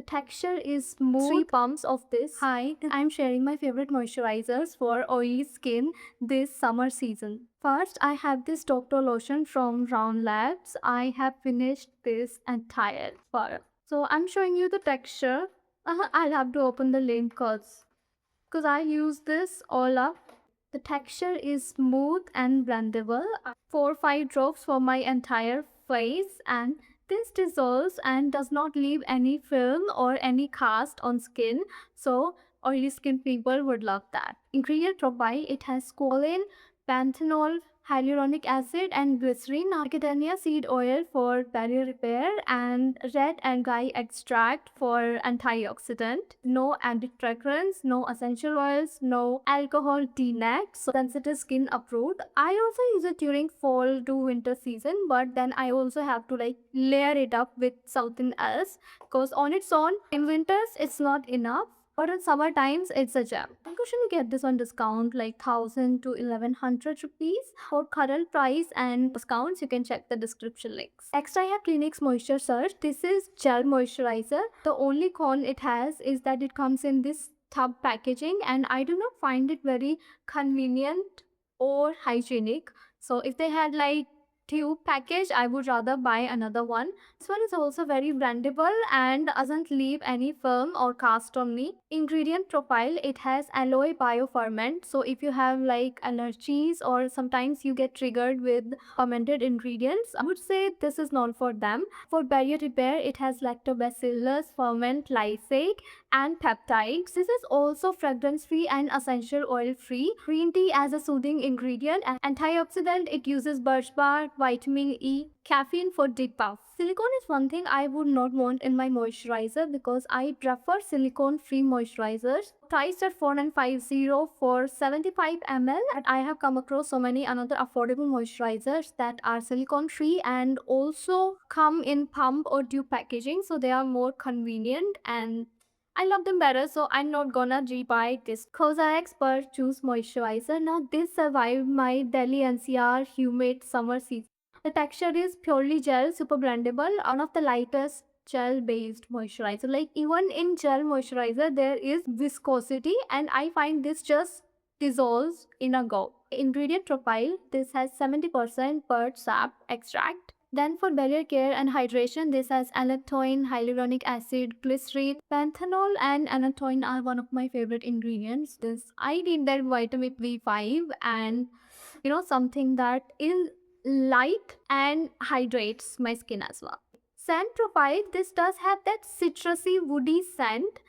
texture is smooth. 3 pumps of this. Hi, I'm sharing my favorite moisturizers for oily skin this summer season. First, I have this Dokdo lotion from Round Labs. I have finished this entire bar. So I'm showing you the texture. I'll have to open the link because I use this all up. The texture is smooth and blendable. 4 or 5 drops for my entire face, and this dissolves and does not leave any film or any cast on skin. So oily skin people would love that. Ingredient profile: it has squalane, panthenol, hyaluronic acid and glycerin, macadamia seed oil for barrier repair, and red and guy extract for antioxidant. No added fragrance, no essential oils, no alcohol denax, so sensitive skin approved. I also use it during fall to winter season, but then I also have to like layer it up with something else because on its own in winters it's not enough. But in summer times, it's a gem. You can usually get this on discount like 1000 to 1100 rupees. For current price and discounts, you can check the description links. Next, I have Clinique's Moisture Surge. This is gel moisturizer. The only con it has is that it comes in this tub packaging, and I do not find it very convenient or hygienic. So if they had like tube package, I would rather buy another one. This one is also very blendable and doesn't leave any film or cast on me. Ingredient profile: it has aloe bioferment. So if you have like allergies or sometimes you get triggered with fermented ingredients, I would say this is not for them. For barrier repair, it has lactobacillus ferment lysate and peptides. This is also fragrance free and essential oil free. Green tea as a soothing ingredient, and antioxidant, it uses birch bark, vitamin E, caffeine for depuff. Silicone is one thing I would not want in my moisturizer because I prefer silicone free moisturizers. Priced at 4950 for 75 ml, and I have come across so many another affordable moisturizers that are silicone free and also come in pump or tube packaging, so they are more convenient and I love them better, so I'm not gonna rebuy this COSRX Birch Juice Moisturizer. Now this survived my Delhi NCR humid summer season. The texture is purely gel, super blendable, one of the lightest gel-based moisturizer. Like even in gel moisturizer, there is viscosity, and I find this just dissolves in a go. Ingredient profile: this has 70% birch sap extract. Then for barrier care and hydration, this has allantoin, hyaluronic acid, glycerin, panthenol and anatoin are one of my favorite ingredients. This I need that vitamin B5 and something that is light and hydrates my skin as well. Scent profile: this does have that citrusy woody scent.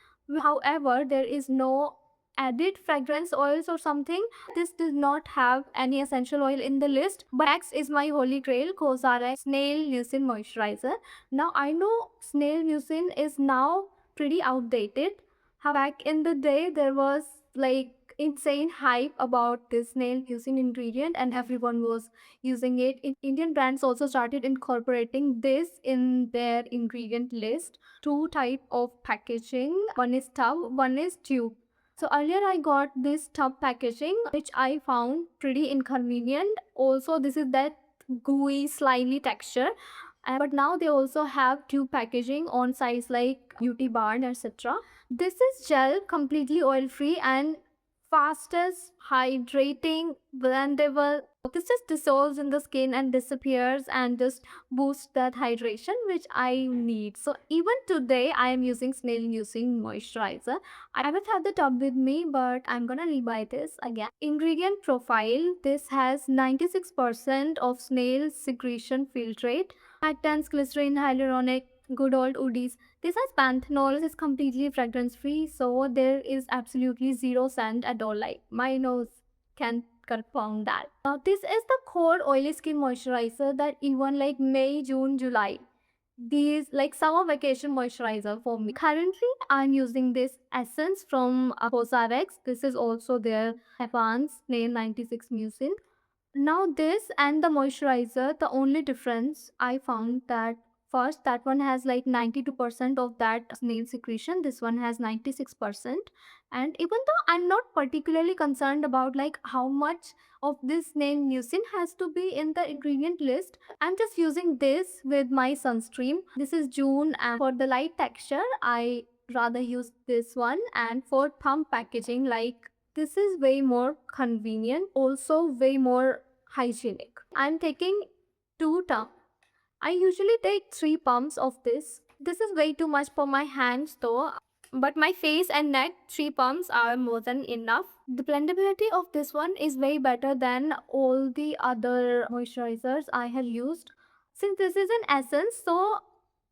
However, there is no added fragrance oils or something. This does not have any essential oil in the list. But next is my holy grail, COSRX Snail Mucin Moisturizer. Now I know Snail Mucin is now pretty outdated. How back in the day there was like insane hype about this Snail Mucin ingredient and everyone was using it. Indian brands also started incorporating this in their ingredient list. Two type of packaging, one is tub, one is tube. So earlier I got this tub packaging which I found pretty inconvenient. Also this is that gooey slimy texture. But now they also have tube packaging on size like beauty bar, etc. This is gel, completely oil free and fastest hydrating blendable. This just dissolves in the skin and disappears and just boosts that hydration which I need. So even today I am using Snail Mucin moisturizer. I haven't had the tub with me, but I'm gonna rebuy this again. Ingredient profile: this has 96% of snail secretion filtrate, actants, glycerin, hyaluronic, good old woodies. This has panthenol, is completely fragrance free, so there is absolutely zero scent at all. Like my nose can confirm that. Now this is the core oily skin moisturizer that even like May, June, July, these like summer vacation moisturizer for me. Currently I'm using this essence from COSRX. This is also their advanced Snail 96 Mucin. Now this and the moisturizer, the only difference I found that First, that one has like 92% of that snail secretion. This one has 96%. And even though I'm not particularly concerned about like how much of this snail mucin has to be in the ingredient list, I'm just using this with my sunscreen. This is June, and for the light texture, I rather use this one. And for pump packaging, like this is way more convenient, also way more hygienic. I'm taking 2 tubs. I usually take 3 pumps of this. This is way too much for my hands though. But my face and neck, 3 pumps are more than enough. The blendability of this one is way better than all the other moisturizers I have used. Since this is an essence, so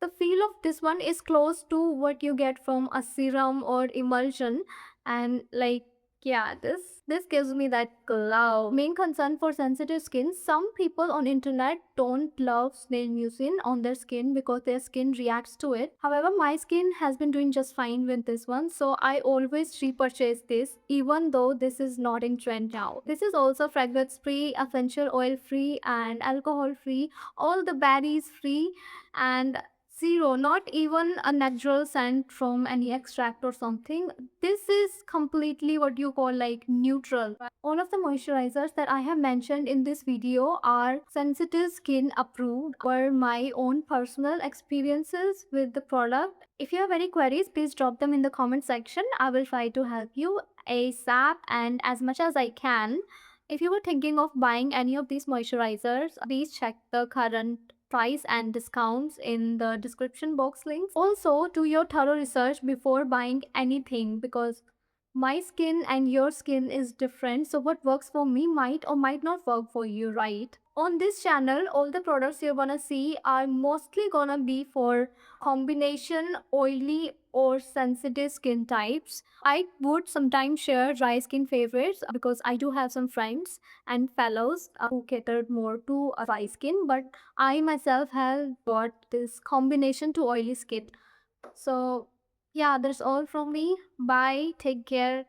the feel of this one is close to what you get from a serum or emulsion, and like yeah, this gives me that glow. Main concern for sensitive skin, some people on internet don't love snail mucin on their skin because their skin reacts to it. However, my skin has been doing just fine with this one, so I always repurchase this even though this is not in trend now. This is also fragrance free, essential oil free, and alcohol free, all the berries free, and zero, not even a natural scent from any extract or something. This is completely what you call like neutral. All of the moisturizers that I have mentioned in this video are sensitive skin approved or my own personal experiences with the product. If you have any queries, please drop them in the comment section. I will try to help you ASAP and as much as I can. If you were thinking of buying any of these moisturizers, please check the current price and discounts in the description box links. Also, do your thorough research before buying anything because my skin and your skin is different, so what works for me might or might not work for you, right? On this channel, all the products you're gonna see are mostly gonna be for combination oily or sensitive skin types. I would sometimes share dry skin favorites because I do have some friends and fellows who catered more to a dry skin, but I myself have got this combination to oily skin. So yeah, that's all from me. Bye. Take care.